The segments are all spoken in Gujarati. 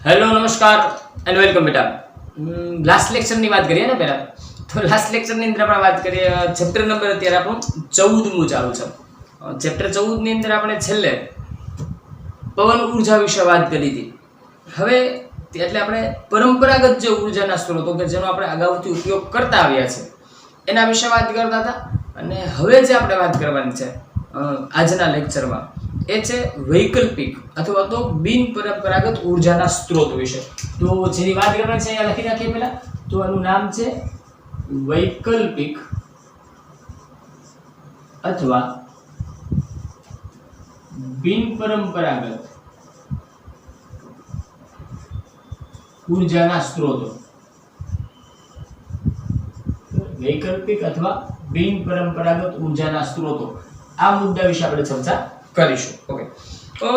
हेलो नमस्कार एंड वेलकम बेटा। लास्ट लेक्चर ની વાત કરીએ ને પહેલા તો લાસ્ટ લેક્ચર ની અંદર આપણે વાત કરીએ ચેપ્ટર નંબર અત્યારે આપણું 14મું ચાલુ છે। ચેપ્ટર 14 ની અંદર આપણે છેલ્લે પવન ઊર્જા વિશે વાત કરી હતી। હવે એટલે આપણે પરંપરાગત જે ઊર્જાના સ્ત્રોતો કે જેનો આપણે અગાઉથી ઉપયોગ કરતા આવ્યા છે એના વિશે વાત કરતા હતા અને હવે જે આપણે વાત કરવાની છે આજના લેક્ચરમાં એ છે વૈકલ્પિક અથવા તો બિન પરંપરાગત ઊર્જાના સ્ત્રોત વિશે। તો જેની વાત કરવાની છે અહીંયા લખી રાખીએ પહેલા તો આનું નામ છે વૈકલ્પિક અથવા બિન પરંપરાગત ઊર્જાના સ્ત્રોતો। વૈકલ્પિક અથવા બિન પરંપરાગત ઊર્જાના સ્ત્રોતો આ મુદ્દા વિશે આપણે ચર્ચા કરીશું। ઓકે, તો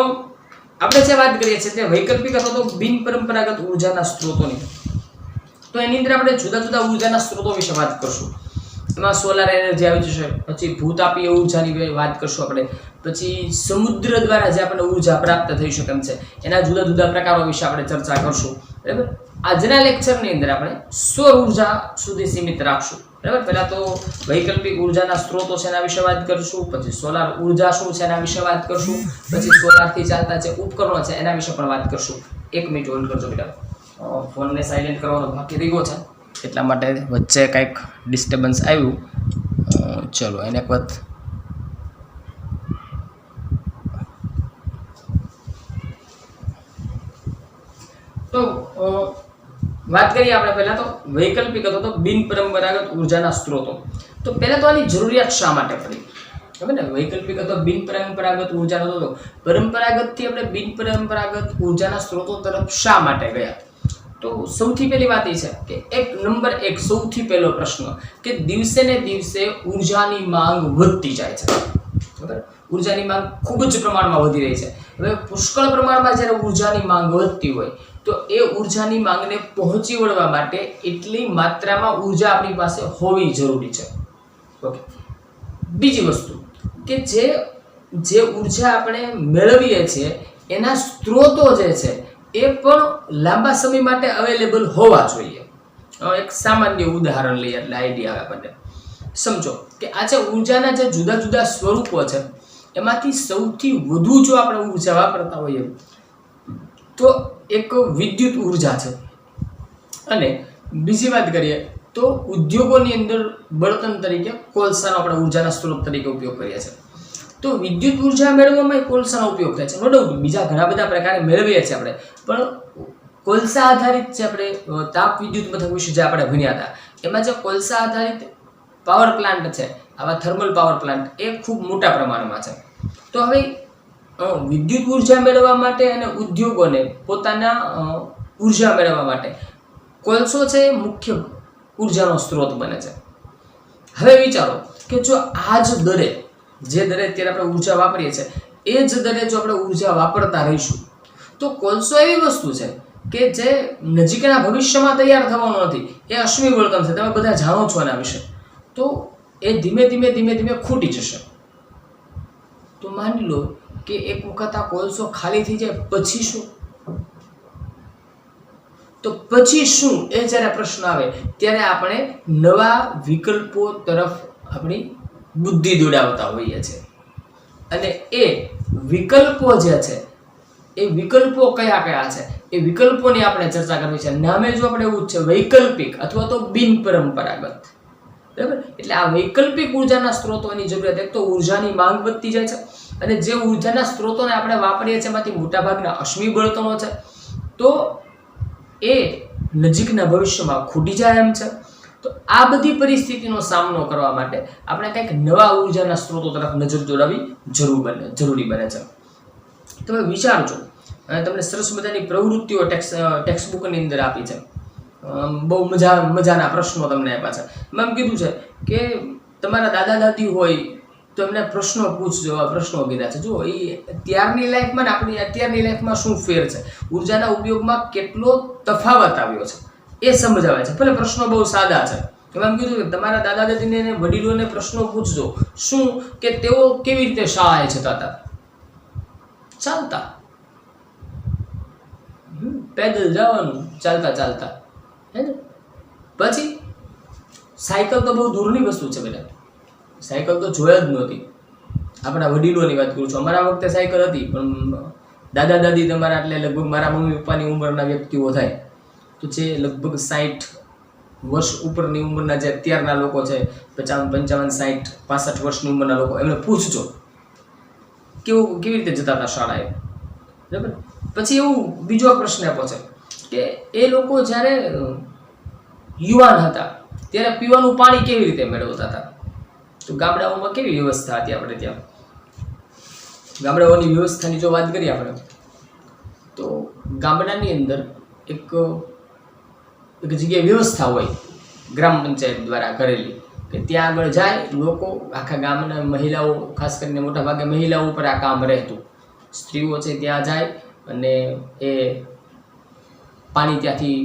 આપણે જે વાત કરીએ છીએ તે વૈકલ્પિક અથવા તો બિન પરંપરાગત ઊર્જાના સ્ત્રોતોની, તો એની અંદર આપણે જુદા જુદા ઊર્જાના સ્ત્રોતો વિશે વાત કરશું। એમાં સોલાર એનર્જી આવી જશે, પછી ભૂતાપીય ઊર્જાની વાત કરશું આપણે, પછી સમુદ્ર દ્વારા જે આપણને ઊર્જા પ્રાપ્ત થઈ શકે છે એના જુદા જુદા પ્રકારો વિશે આપણે ચર્ચા કરશું। બરાબર, આજના લેક્ચરની અંદર આપણે સૌર ઊર્જા સુધી સીમિત રાખશું। બરાબર, પહેલા તો વૈકલ્પિક ઊર્જાના સ્ત્રોતો છે એના વિશે વાત કરશું, પછી સોલાર ઊર્જા શું છે એના વિશે વાત કરશું, પછી સોલારથી ચાલતા જે ઉપકરણો છે એના વિશે પણ વાત કરશું। 1 મિનિટ હોલ્ડ કરજો બેટા, ફોનને સાયલેન્ટ કરવાનો બાકી રહી ગયો છે એટલા માટે વચ્ચે કંઈક ડિસ્ટર્બન્સ આવ્યું। ચલો એને એક વખત તો વાત કરીએ આપણે પહેલા તો વૈકલ્પિક અથવા તો બિન પરંપરાગત ઊર્જાના સ્ત્રોતો। તો પહેલા તો આની જરૂરિયાત શા માટે પડી, ખબર ને? વૈકલ્પિક અથવા બિન પરંપરાગત ઊર્જાનો સ્ત્રોતો, પરંપરાગતથી આપણે બિન પરંપરાગત ઊર્જાના સ્ત્રોતો તરફ શા માટે ગયા? તો સૌથી પહેલી વાત એ છે કે નંબર 1 સૌથી પહેલો પ્રશ્ન કે દિવસે ને દિવસે ઊર્જાની માંગ વધતી જાય છે। બરાબર, ઊર્જાની માંગ ખૂબ જ પ્રમાણમાં વધી રહી છે। હવે પુષ્કળ પ્રમાણમાં જ્યારે ઊર્જાની માંગ વધતી હોય તો એ ઊર્જાની માંગને પહોંચી વળવા માટે એટલી માત્રામાં ઊર્જા આપણી પાસે હોવી જરૂરી છે। ઓકે, બીજી વસ્તુ કે જે ઊર્જા આપણે મેળવીએ છીએ એના સ્ત્રોતો જે છે એ પણ લાંબા સમય માટે અવેલેબલ હોવા જોઈએ। એક સામાન્ય ઉદાહરણ લઈએ એટલે આઈડિયા આવે આપણને। સમજો કે આ જે ઊર્જાના જે જુદા જુદા સ્વરૂપો છે એમાંથી સૌથી વધુ જો આપણે ઊર્જા વાપરતા હોઈએ તો એક વિદ્યુત ઊર્જા છે, અને બીજી વાત કરીએ તો ઉદ્યોગોની અંદર બળતણ તરીકે કોલસાનો આપણે ઊર્જાના સ્ત્રોત તરીકે ઉપયોગ કરીએ છીએ। તો વિદ્યુત ઊર્જા મેળવવામાં કોલસાનો ઉપયોગ થાય છે, નો ડાઉટ બીજા ઘણા બધા પ્રકારે મેળવીએ છીએ આપણે, પણ કોલસા આધારિત જે આપણે તાપ વિદ્યુત મથક વિશે જે આપણે ભણ્યા હતા એમાં જે કોલસા આધારિત પાવર પ્લાન્ટ છે, આવા થર્મલ પાવર પ્લાન્ટ એ ખૂબ મોટા પ્રમાણમાં છે। તો હવે વિદ્યુત ઊર્જા મેળવવા માટે અને ઉદ્યોગોને પોતાના ઊર્જા મેળવવા માટે કોલસો છે એ મુખ્ય ઊર્જાનો સ્ત્રોત બને છે। હવે વિચારો કે જો આ જ દરે જે દરે અત્યારે આપણે ઊર્જા વાપરીએ છીએ એ જ દરે જો આપણે ઊર્જા વાપરતા રહીશું તો કોલસો એવી વસ્તુ છે કે જે નજીકના ભવિષ્યમાં તૈયાર થવાનો નથી, એ અશ્મિ બળતણ છે, તમે બધા જાણો છો એના વિશે। તો એ ધીમે ધીમે ખૂટી જશે। તો માની લો કે એક વખત આ કોલસો ખાલી થઈ જાય પછી શું? તો પછી શું એ જ્યારે પ્રશ્ન આવે ત્યારે આપણે નવા વિકલ્પો તરફ આપણી બુદ્ધિ દોડાવતા હોઈએ છીએ, અને એ વિકલ્પો જે છે એ વિકલ્પો કયા કયા છે એ વિકલ્પોની આપણે ચર્ચા કરવી છે। નામે જો આપણે એવું છે વૈકલ્પિક અથવા તો બિન પરંપરાગત। બરાબર, એટલે આ વૈકલ્પિક ઊર્જાના સ્ત્રોતોની જરૂરિયાત, એક તો ઊર્જાની માંગ વધતી જાય છે અને જે ઊર્જાના સ્ત્રોતોને આપણે વાપરીએ છીએ એમાંથી મોટાભાગના અશ્મિ બળતણો છે, તો એ નજીકના ભવિષ્યમાં ખૂટી જાય એમ છે। તો આ બધી પરિસ્થિતિનો સામનો કરવા માટે આપણે કંઈક નવા ઊર્જાના સ્ત્રોતો તરફ નજર દોડાવવી જરૂરી બને છે। તમે વિચારજો, અને તમને સરસ મજાની પ્રવૃત્તિઓ ટેક્સ્ટ બુકની અંદર આપી છે, બહુ મજાના પ્રશ્નો તમને આપ્યા છે। એમાં એમ કીધું છે કે તમારા દાદા દાદી હોય તો એમને પ્રશ્નો પૂછજો, આ પ્રશ્નો કીધા છે। જો એ ત્યારની લાઈફમાં ને આપણી અત્યારની લાઈફમાં શું ફેર છે, ઊર્જાના ઉપયોગમાં કેટલો તફાવત આવ્યો છે એ સમજાવે છે। ભલે પ્રશ્નો બહુ સાદા છે, એમાં એમ કીધું કે તમારા દાદા દાદીને વડીલોને પ્રશ્નો પૂછજો શું કે તેઓ કેવી રીતે શાળાએ જતા હતા, ચાલતા। પેદલ જવાનું ચાલતા ચાલતા, હે ને. પછી સાયકલ તો બહુ દૂરની વસ્તુ છે બેટા, સાયકલ તો જોયા જ નહોતી. આપણા વડીલોની વાત કરું છું, અમારા વખતે સાયકલ હતી, પણ દાદા દાદી તમારા એટલે લગભગ મારા મમ્મી પપ્પાની ઉંમરના વ્યક્તિઓ થાય તો જે લગભગ 60 વર્ષ ઉપરની ઉંમરના જે અત્યારના લોકો છે, 55, 55, 60, 65 વર્ષની ઉંમરના લોકો, એમને પૂછજો કેવી રીતે જતા હતા શાળાએ, બરાબર. પછી એવું બીજો પ્રશ્ન આપો છે કે એ લોકો જ્યારે યુવાન હતા ત્યારે પીવાનું પાણી કેવી રીતે મેળવતા હતા? તો ગામડાઓમાં કેવી વ્યવસ્થા હતી? આપણે ત્યાં ગામડાઓની વ્યવસ્થાની જો વાત કરીએ આપણે, તો ગામડાની અંદર એક જગ્યાએ વ્યવસ્થા હોય ગ્રામ પંચાયત દ્વારા કરેલી, કે ત્યાં આગળ જાય લોકો, આખા ગામના મહિલાઓ, ખાસ કરીને મોટા ભાગે મહિલાઓ ઉપર આ કામ રહેતું. સ્ત્રીઓ છે ત્યાં જાય અને એ પાણી ત્યાંથી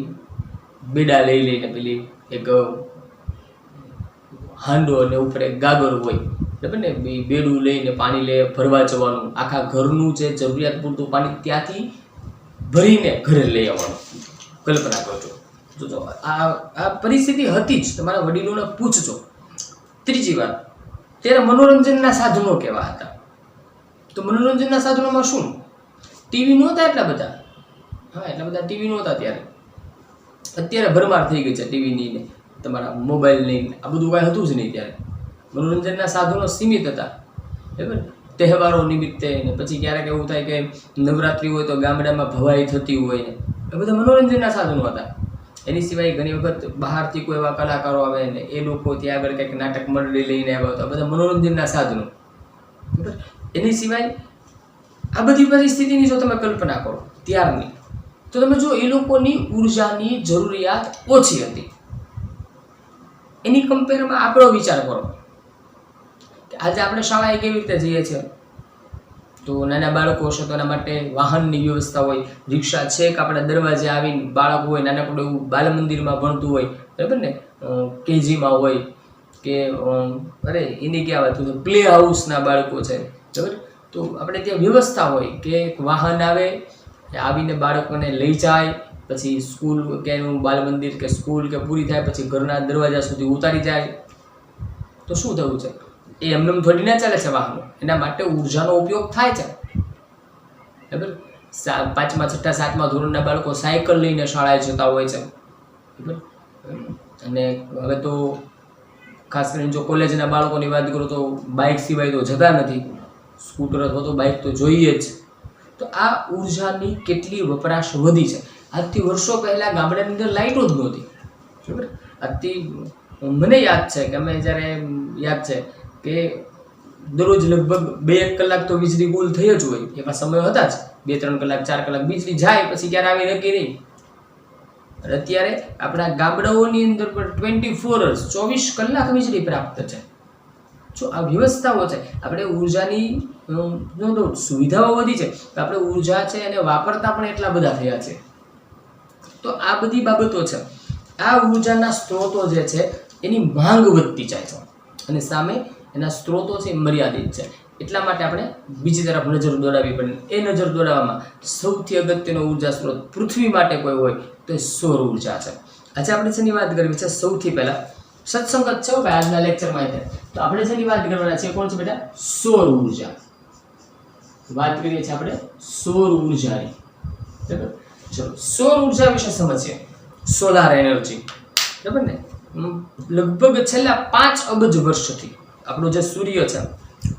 બેડા લઈ લઈને, પેલી એક હાંડો અને ઉપર એક ગાગર હોય, બરાબર ને, બેડું લઈને પાણી લે, ભરવા જવાનું. આખા ઘરનું જે જરૂરિયાત પૂરતું પાણી ત્યાંથી ભરીને ઘરે લઈ આવવાનું. કલ્પના કરજો, જો આ પરિસ્થિતિ હતી જ. તમારા વડીલોને પૂછજો. ત્રીજી વાત, ત્યારે મનોરંજનના સાધનો કેવા હતા? તો મનોરંજનના સાધનોમાં શું? ટીવી નહોતા એટલા બધા, એટલા બધા ટીવી નહોતા ત્યારે. અત્યારે ભરમાર થઈ ગઈ છે ટીવીની ને તમારા મોબાઈલની, આ બધું કાંઈ હતું જ નહીં ત્યારે. મનોરંજનના સાધનો સીમિત હતા, બરાબર. તહેવારો નિમિત્તે ને પછી ક્યારેક એવું થાય કે નવરાત્રિ હોય તો ગામડામાં ભવાઈ થતી હોય ને, એ બધા મનોરંજનના સાધનો હતા. એની સિવાય ઘણી વખત બહારથી કોઈ એવા કલાકારો આવે ને એ લોકો ત્યાં આગળ કંઈક નાટક મંડળી લઈને આવ્યા હતા, બધા મનોરંજનના સાધનો, બરાબર. એની સિવાય આ બધી પરિસ્થિતિની જો તમે કલ્પના કરો ત્યારની, તો તમે જો એ લોકોની ઉર્જાની જરૂરિયાત ઓછી હતી. એની કમ્પેરમાં આપણો વિચાર કરો કે આજે આપણે શાળાએ કેવી રીતે જઈએ છીએ. તો નાના બાળકો હશે તો એના માટે વાહનની વ્યવસ્થા હોય, રિક્ષા છેક આપણા દરવાજે આવીને બાળક હોય નાનકડું એવું બાલ મંદિરમાં ભણતું હોય, બરાબર ને, કેજીમાં હોય કે અરે એની ક્યાં વાત, તો પ્લે હાઉસના બાળકો છે, બરાબર. તો આપણે ત્યાં વ્યવસ્થા હોય કે એક વાહન આવે, આવીને બાળકોને લઈ જાય, પછી સ્કૂલ કે એનું બાલ મંદિર કે સ્કૂલ કે પૂરી થાય પછી ઘરના દરવાજા સુધી ઉતારી જાય. તો શું થયું છે? એ એમને થોડી ના ચાલે છે વાહનો, એના માટે ઉર્જાનો ઉપયોગ થાય છે, બરાબર. 5મા, 6ઠા, 7મા ધોરણના બાળકો સાયકલ લઈને શાળાએ જતા હોય છે, બરાબર. અને હવે તો ખાસ કરીને જો કોલેજના બાળકોની વાત કરું તો બાઇક સિવાય તો જતા નથી, સ્કૂટર અથવા તો બાઇક તો જોઈએ જ. તો આ ઉર્જાની કેટલી વપરાશ વધી છે. આજથી વર્ષો પહેલાં ગામડાની અંદર લાઇટો જ નહોતી, બરાબર. આજથી મને યાદ છે કે અમે જ્યારે યાદ છે કે દરરોજ લગભગ 2-1 કલાક તો વીજળી ગુલ થઈ જ હોય, એવા સમયો હતા જ. 2-3 કલાક, 4 કલાક વીજળી જાય પછી ક્યારે આવી નક્કી નહીં. અત્યારે આપણા ગામડાઓની અંદર પણ 24 અવર્સ 24 કલાક વીજળી પ્રાપ્ત છે. જો આ વ્યવસ્થાઓ છે, આપણે ઉર્જાની સુવિધાઓ વધી છે તો આપણે ઉર્જા છે એને વાપરતા પણ એટલા બધા થયા છે. તો આ બધી બાબતો છે. આ ઉર્જાના સ્ત્રોતો જે છે એની માંગ વધતી જાય છે અને સામે એના સ્ત્રોતો છે મર્યાદિત છે. એટલા માટે આપણે બીજી તરફ નજર દોડાવવી પડે. એ નજર દોડાવવામાં સૌથી અગત્યનો ઉર્જા સ્ત્રોત પૃથ્વી માટે કોઈ હોય તો એ સૌર ઉર્જા છે. આજે આપણે જેની વાત કરવી છે સૌથી પહેલાં સત્સંગત છે ભાઈ આજના લેક્ચરમાં. તો આપણે જેની વાત કરવાના છે કોણ છે બેટા? સૌર ઉર્જા. વાત કરીએ છીએ આપણે સૌર ઉર્જાની, બરાબર. ચલો સૌર ઉર્જા વિશે સમજીએ. સોલાર એનર્જી, બરાબર ને. લગભગ છેલ્લા 5 અબજ વર્ષથી આપણો જે સૂર્ય છે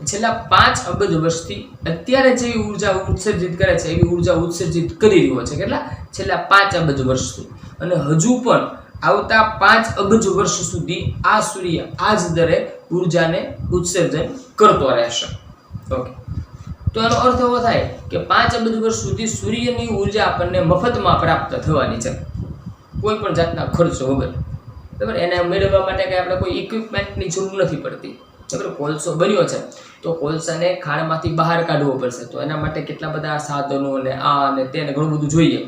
છેલ્લા 5 અબજ વર્ષથી અત્યારે જેવી ઉર્જા ઉત્સર્જિત કરે છે એવી ઉર્જા ઉત્સર્જિત કરી રહ્યો છે. કેટલા? છેલ્લા 5 અબજ વર્ષથી. અને હજુ પણ આવતા 5 અબજ વર્ષ સુધી આ સૂર્ય આ જ દરે ઉર્જાને ઉત્સર્જન કરતો રહેશે. ઓકે, તો એનો અર્થ એવો થાય કે 5 અબજ વર્ષ સુધી સૂર્યની ઉર્જા આપણને મફતમાં પ્રાપ્ત થવાની છે, કોઈ પણ જાતના ખર્ચ વગર, બરાબર. એને મેળવવા માટે કંઈ આપણે કોઈ ઇક્વિપમેન્ટની જરૂર નથી પડતી, બરાબર. કોલસો બન્યો છે તો કોલસાને ખાણમાંથી બહાર કાઢવો પડશે, તો એના માટે કેટલા બધા સાધનો અને આ અને તેને ઘણું બધું જોઈએ,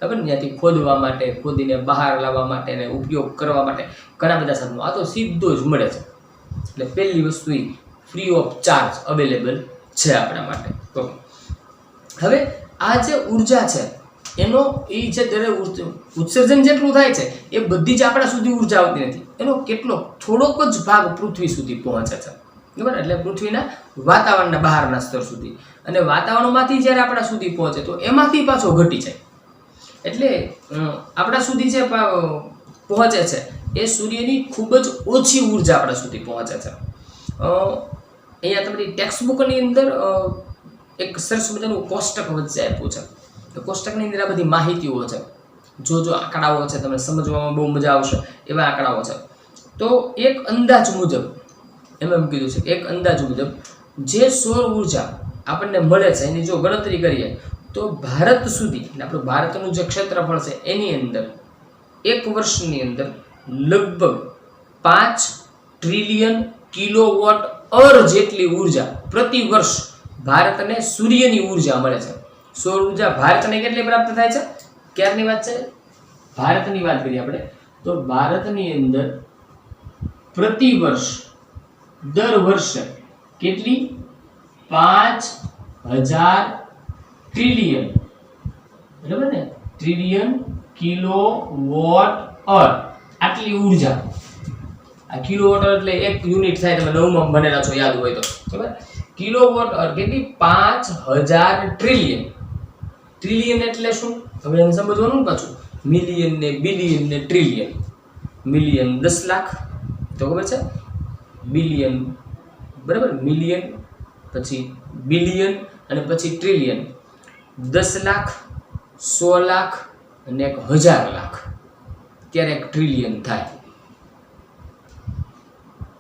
બરાબર. ત્યાંથી ખોદવા માટે, ખોદીને બહાર લાવવા માટે અને ઉપયોગ કરવા માટે ઘણા બધા સાધનો. આ તો સીધો જ મળે છે. એટલે પહેલી વસ્તુ એ ફ્રી ઓફ ચાર્જ અવેલેબલ છે આપણા માટે. તો હવે આ જે ઉર્જા છે એનો એ છે જ્યારે ઉત્સર્જન જેટલું થાય છે એ બધી જ આપણા સુધી ઉર્જા આવતી નથી, એનો કેટલો થોડોક જ ભાગ પૃથ્વી સુધી પહોંચે છે, બરાબર. એટલે પૃથ્વીના વાતાવરણના બહારના સ્તર સુધી, અને વાતાવરણમાંથી જ્યારે આપણા સુધી પહોંચે તો એમાંથી પાછો ઘટી જાય. એટલે આપણા સુધી જે પહોંચે છે એ સૂર્યની ખૂબ જ ઓછી ઉર્જા આપણા સુધી પહોંચે છે. અહીંયા તમારી ટેક્સ્ટ બુકની અંદર એક સરસ મજાનું કોષ્ટક વચ્ચે આપ્યું છે. તો કોષ્ટકની અંદર આ બધી માહિતીઓ છે, જો આંકડાઓ છે, તમને સમજવામાં બહુ મજા આવશે એવા આંકડાઓ છે. તો એક અંદાજ મુજબ એમ કીધું છે કે એક અંદાજ મુજબ જે સૌર ઉર્જા આપણને મળે છે એની જો ગણતરી કરીએ તો ભારત સુધી, એટલે આપણું ભારતનું જે ક્ષેત્રફળ છે એની અંદર એક વર્ષની અંદર લગભગ 5 ટ્રિલિયન કિલોવોટ અવર જેટલી ઉર્જા પ્રતિ વર્ષ ભારતને સૂર્યની ઉર્જા મળે છે. સૌર ઉર્જા ભારતને કેટલી પ્રાપ્ત થાય છે? ક્યારની વાત છે? ભારતની વાત કરીએ આપણે તો ભારતની અંદર પ્રતિ વર્ષ દર વર્ષે કેટલી? 5000 ટ્રિલિયન, બરાબર ને, ટ્રિલિયન કિલોવોટ અવર આટલી ઉર્જા. આ કિલોવોટ એટલે એક યુનિટ થાય, તમે 9માં ભણેલા છો યાદ હોય તો, બરાબર. કિલોવોટ અવર કેટલી? 5000 ટ્રિલિયન. ટ્રિલિયન એટલે શું? હવે એને સમજવાનું પાછું. મિલિયન ને બિલિયન ને ટ્રિલિયન. મિલિયન 10 લાખ તો ખબર છે, બિલિયન, બરાબર, મિલિયન પછી બિલિયન અને પછી ટ્રિલિયન. 10 લાખ, 100 લાખ અને 1000 લાખ, ત્યારે એક ટ્રિલિયન થાય.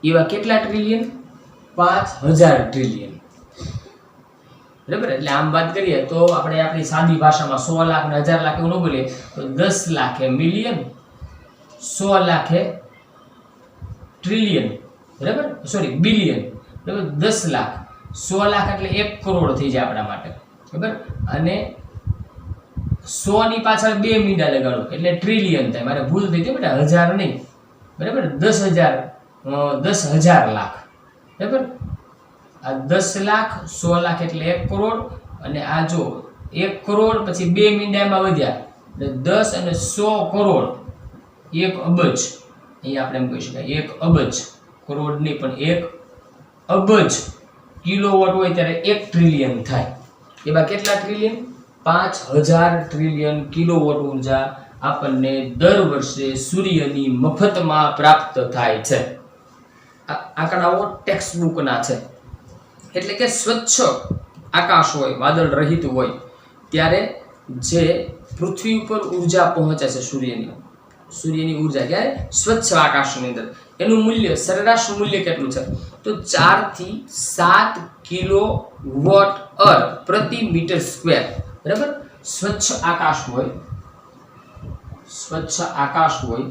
એવા કેટલા ટ્રિલિયન? 5000 ટ્રિલિયન, બરાબર. એટલે આમ વાત કરીએ તો આપણે આપણી સાદી ભાષામાં 100 લાખ ને 1000 લાખ એવું ન બોલીએ તો 10 લાખ એ મિલિયન, 100 લાખ એ ટ્રિલિયન, બરાબર, સોરી બિલિયન, બરાબર. 10 લાખ, 100 લાખ એટલે 1 કરોડ થઈ જાય આપણા માટે, બરાબર. અને 100 ની પાછળ 2 મીંડા લગાડો એટલે ટ્રિલિયન થાય. મારે ભૂલ થઈ હતી બેટા, 1000 નહીં, બરાબર. 10,000 લાખ, બરાબર. આ 10 લાખ, 100 લાખ એટલે 1 કરોડ, અને આ જો 1 કરોડ પછી 2 મીંડા એમાં વધ્યા એટલે 10 અને 100 કરોડ, 1 અબજ. અહીંયા આપણે એમ કહી શકાય 1 અબજ, કરોડ નહીં પણ 1 અબજ કિલોવોટ હોય ત્યારે 1 ટ્રિલિયન થાય. એવા કેટલા ટ્રિલિયન? 5000 ટ્રિલિયન કિલોવોટ ઉર્જા આપણને દર વર્ષે સૂર્યની મફતમાં પ્રાપ્ત થાય છે. આંકડાઓ ટેક્સ્ટ બુકના છે. એટલે કે સ્વચ્છ આકાશ હોય, વાદળ રહિત હોય, ત્યારે જે પૃથ્વી ઉપર ઉર્જા પહોંચે છે સૂર્યની ઉર્જા ક્યારે? સ્વચ્છ આકાશની અંદર. એનું મૂલ્ય, સરેરાશ મૂલ્ય કેટલું છે? તો 4 થી 7 કિલોવોટ અવર પ્રતિ મીટર સ્ક્વેર, બરાબર. સ્વચ્છ આકાશ હોય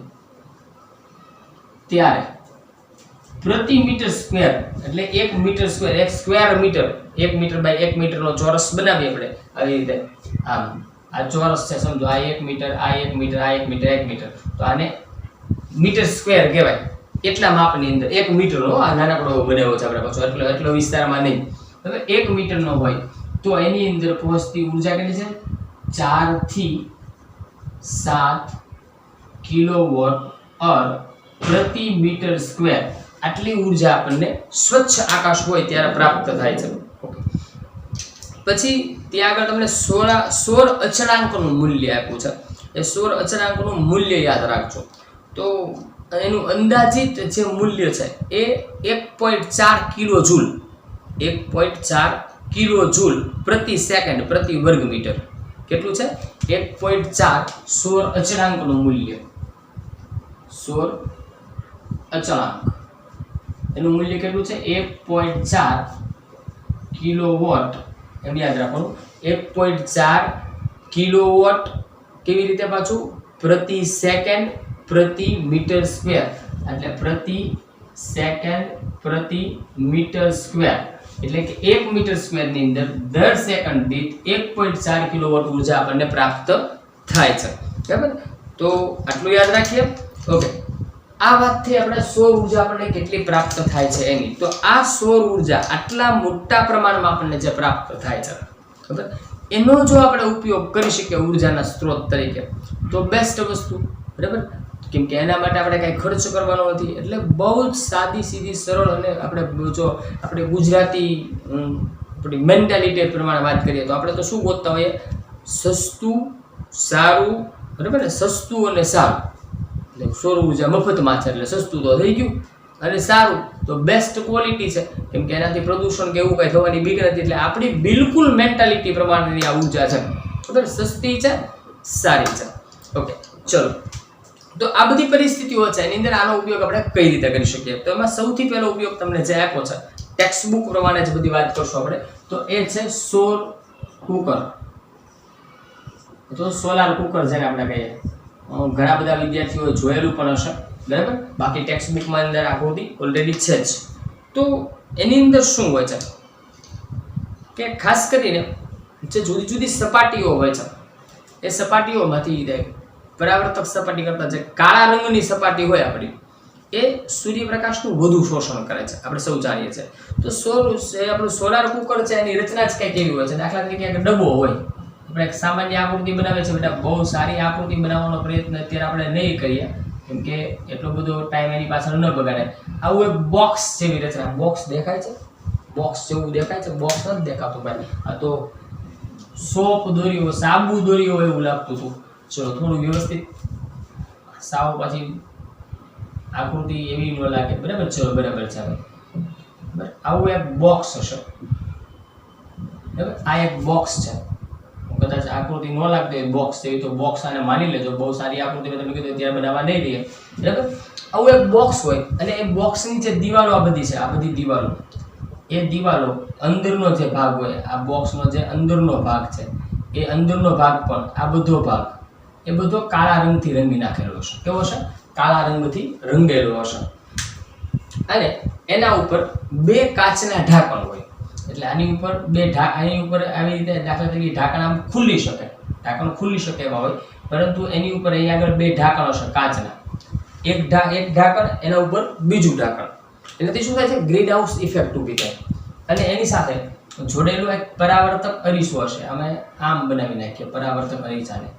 ત્યારે પ્રતિ મીટર સ્ક્વેર એટલે 1 metre square, 1 square metre, 1 metre by 1 મીટરનો ચોરસ બનાવીએ આપણે આવી રીતે. આમ આ ચોરસ છે, સમજો આ 1 મીટર, આ 1 મીટર, આ 1 મીટર, 1 મીટર, તો આને મીટર સ્ક્વેર કહેવાય. એટલા માપની અંદર 1 મીટરનો આ નાનકડો બનાવ્યો છે આપણે, પાછો એટલો વિસ્તારમાં નહીં. હવે 1 મીટરનો હોય તો એની અંદર પહોંચતી ઉર્જા કેટલી છે? 4 થી 7 કિલોવોટ અવર પ્રતિ મીટર સ્ક્વેર. આટલી ઉર્જા આપણને સ્વચ્છ આકાશ હોય ત્યારે પ્રાપ્ત થાય છે. ઓકે, પછી ત્યાં આગળ તમને સૌર અચળાંકનું મૂલ્ય આપ્યું છે. એ સૌર અચળાંકનું મૂલ્ય યાદ રાખજો. તો એનું અંદાજિત જે મૂલ્ય છે એ 1.4 કિલો જૂલ, 1.4 કિલો જૂલ પ્રતિ સેકન્ડ પ્રતિ વર્ગ મીટર. કેટલું છે? 1.4 સૌર અચળાંકનું મૂલ્ય. સૌર અચળાંક એનું મૂલ્ય કેટલું છે? 1.4 કિલોવોટ. એમ યાદ રાખવાનું, 1.4 કિલોવોટ કેવી રીતે પાછું? પ્રતિ સેકન્ડ પ્રતિ મીટર સ્ક્વેર, એટલે પ્રતિ સેકન્ડ પ્રતિ મીટર સ્ક્વેર. એટલે કે 1 મીટર સ્ક્વેરની અંદર દર સેકન્ડ દીઠ 1.4 કિલોવોટ ઉર્જા આપણને પ્રાપ્ત થાય છે, બરાબર. તો આટલું યાદ રાખીએ. ઓકે, આ વાતથી આપણે સૌર ઉર્જા આપણને કેટલી પ્રાપ્ત થાય છે એની. તો આ સૌર ઉર્જા આટલા મોટા પ્રમાણમાં આપણને જે પ્રાપ્ત થાય છે, બરાબર, એનો જો આપણે ઉપયોગ કરી શકીએ ઉર્જાના સ્ત્રોત તરીકે તો બેસ્ટ વસ્તુ, બરાબર. કેમ કે એના માટે આપણે કાંઈ ખર્ચ કરવાનો નથી, એટલે બહુ જ સાદી સીધી સરળ. અને આપણે ગુજરાતી આપણી મેન્ટાલિટી પ્રમાણે વાત કરીએ તો આપણે તો શું ગોતતા હોઈએ? સસ્તું, સારું, બરાબર ને? સસ્તું અને સારું, એટલે સૌર ઉર્જા મફતમાં છે, એટલે સસ્તું તો થઈ ગયું, અને સારું તો બેસ્ટ ક્વોલિટી છે, કેમ કે એનાથી પ્રદૂષણ કે એવું કંઈ થવાની બીક નથી. એટલે આપણી બિલકુલ મેન્ટાલિટી પ્રમાણેની આ ઉર્જા છે, બરાબર. સસ્તી છે, સારી છે. ઓકે, ચલો. તો આ બધી પરિસ્થિતિઓ છે, એની અંદર આનો ઉપયોગ આપણે કઈ રીતે કરી શકીએ? તો એમાં સૌથી પહેલો ઉપયોગ તમને જે આપ્યો છે, ટેક્સ્ટ બુક પ્રમાણે જ બધી વાત કરશું આપણે, તો એ છે સૌર કુકર. તો સોલાર કુકર જેને આપણે કહીએ, ઘણા બધા વિદ્યાર્થીઓ જોયેલું પણ હશે, બરાબર. બાકી ટેક્સ્ટ બુકમાં અંદર આકૃતિ ઓલરેડી છે જ. તો એની અંદર શું હોય છે કે ખાસ કરીને જે જુદી જુદી સપાટીઓ હોય છે, એ સપાટીઓમાંથી પરાવર્તક સપાટી કરતાં જે કાળા રંગની સપાટી હોય આપણી, એ સૂર્યપ્રકાશનું વધુ શોષણ કરે છે, આપણે સૌ જાણીએ છીએ. તો આપણું સોલાર કુકર છે, એની રચના જ કંઈક એવી હોય છે. દાખલા તરીકે એક ડબ્બો હોય, આપણે એક સામાન્ય આકૃતિ બનાવે છે, બેટા બહુ સારી આકૃતિ બનાવવાનો પ્રયત્ન અત્યારે આપણે નહીં કરીએ, કેમ કે એટલો બધો ટાઈમ એની પાછળ ન બગાડે. આવું એક બોક્સ જેવી રચના, બોક્સ દેખાય છે, બોક્સ જેવું દેખાય છે? બોક્સ નથી દેખાતું ભાઈ, આ તો સોપ દોર્યો, સાબુ દોર્યો એવું લાગતું હતું. ચલો થોડું વ્યવસ્થિત સાવ, પાછી આકૃતિ એવી ન લાગે, બરાબર. ચલો બરાબર છે. આવું એક બોક્સ હશે, બરાબર. આ એક બોક્સ છે, કદાચ આકૃતિ ન લાગતી હોય બોક્સ જેવી, તો બોક્સ આને માની લેજો. બહુ સારી આકૃતિ મેં તમે કીધું ત્યારે બનાવવા નહીં દઈએ, બરાબર. આવું એક બોક્સ હોય, અને એ બોક્સની જે દિવાલો આ બધી છે, આ બધી દિવાલો, એ દિવાલો અંદરનો જે ભાગ હોય, આ બોક્સનો જે અંદરનો ભાગ છે, એ અંદરનો ભાગ પણ, આ બધો ભાગ, એ બધો કાળા રંગથી રંગી નાખેલો હશે. કેવો હશે? કાળા રંગથી રંગેલો હશે. અને એના ઉપર બે કાચના ઢાંકણ હોય, એટલે આની ઉપર આની ઉપર આવી રીતે દાખલા તરીકે ઢાંકણ આમ ખુલી શકે, ઢાંકણ ખુલી શકે એવા હોય, પરંતુ એની ઉપર અહીં આગળ બે ઢાંકણ હશે કાચના. એક ઢાંકણ, એના ઉપર બીજું ઢાંકણ. એનાથી શું થાય છે? ગ્રીન હાઉસ ઇફેક્ટ ઊભી થાય. અને એની સાથે જોડેલો એક પરાવર્તક અરીસો હશે. અમે આમ બનાવી નાખીએ પરાવર્તક અરીસાને,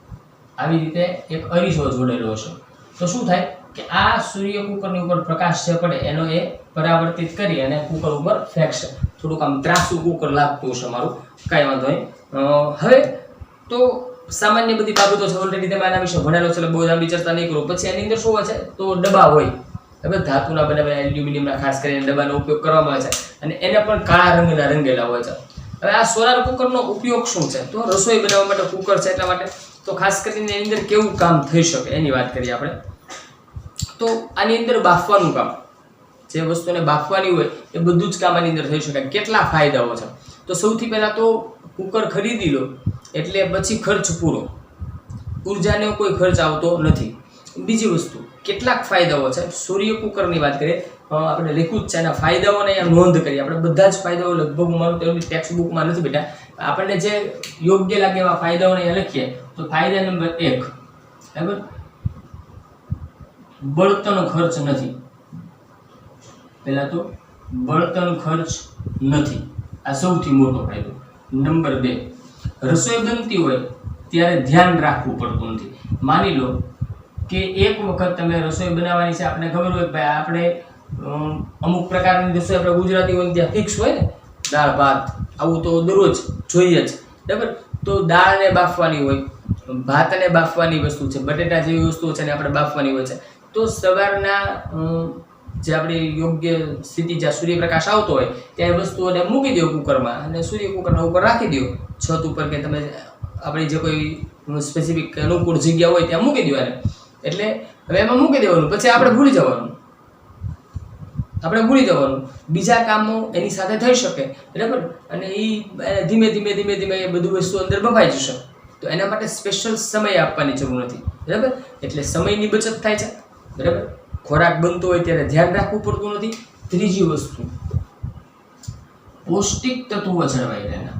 આવી રીતે એક અરીસો જોડેલો હશે. તો શું થાય કે આ સૂર્ય કુકરની ઉપર પ્રકાશ જે પડે એનો એ પરાવર્તિત કરી અને કુકર ઉપર ફેંકશે. થોડુંક આમ ત્રાસું કુકર લાગતું હશે મારું, કાંઈ વાંધો નહીં. હવે તો સામાન્ય બધી બાબતો છે, ઓલરેડી તમે આના વિશે ભણેલો છે, એટલે બહુ લાંબી ચર્ચા નહીં કરું. પછી એની અંદર શું હોય છે? તો ડબ્બા હોય, હવે ધાતુના બનાવેલા એલ્યુમિનિયમના ખાસ કરીને ડબ્બાનો ઉપયોગ કરવામાં આવે છે, અને એને પણ કાળા રંગના રંગેલા હોય છે. હવે આ સોલાર કુકરનો ઉપયોગ શું છે? તો રસોઈ બનાવવા માટે કુકર છે, એટલા માટે. તો ખાસ કરીને એની અંદર કેવું કામ થઈ શકે એની વાત કરીએ આપણે. તો આની અંદર બાફવાનું કામ, જે વસ્તુને બાફવાની હોય એ બધું જ કામ આની અંદર થઈ શકે. કેટલા ફાયદાઓ છે? તો સૌથી પહેલાં તો કુકર ખરીદી લો એટલે પછી ખર્ચ પૂરો, ઉર્જાનો કોઈ ખર્ચ આવતો નથી. બીજી વસ્તુ, કેટલાક ફાયદાઓ છે. સૂર્ય કુકરની વાત કરીએ, આપણે લખ્યું જ છે એના ફાયદાઓને અહીંયા નોંધ કરીએ. આપણે બધા જ ફાયદાઓ લગભગ મારું તેની ટેક્સ્ટ બુકમાં નથી બેટા, આપણને જે યોગ્ય લાગે એવા ફાયદાઓને અહીંયા લખીએ. તો ફાયદા નંબર 1, બરાબર, બળતણ ખર્ચ નથી. પહેલા તો બળતણ ખર્ચ નથી, આ સૌથી મોટો ફાયદો. નંબર 2, રસોઈ બનતી હોય ત્યારે ધ્યાન રાખવું પડતું નથી. માની લો કે એક વખત તમે રસોઈ બનાવવાની છે, આપણે ખબર હોય ભાઈ આપણે અમુક પ્રકારની રસોઈ આપણે ગુજરાતી હોય ત્યાં ફિક્સ હોય ને, દાળ ભાત આવું તો દરરોજ જોઈએ જ, બરાબર. તો દાળને બાફવાની હોય, ભાતને બાફવાની વસ્તુ છે, બટેટા જેવી વસ્તુઓ છે ને આપણે બાફવાની હોય છે. તો સવારના જે આપણી યોગ્ય સ્થિતિ જ્યાં સૂર્યપ્રકાશ આવતો હોય ત્યાં એ વસ્તુઓને મૂકી દો કુકરમાં, અને સૂર્ય કુકરના ઉપર રાખી દો, છત ઉપર કે તમે આપણી જે કોઈ સ્પેસિફિક અનુકૂળ જગ્યા હોય ત્યાં મૂકી દેવાને. એટલે હવે એમાં મૂકી દેવાનું, પછી આપણે ભૂલી જવાનું, બીજા કામો એની સાથે થઈ શકે, બરાબર. અને એ ધીમે ધીમે એ બધું વસ્તુ અંદર બફાઈ જશે. તો એના માટે સ્પેશિયલ સમય આપવાની જરૂર નથી, બરાબર. એટલે સમયની બચત થાય છે, બરાબર. ખોરાક બનતો હોય ત્યારે ધ્યાન રાખવું પડતું નથી. ત્રીજી વસ્તુ, પૌષ્ટિક તત્વો જળવાઈ રહેના,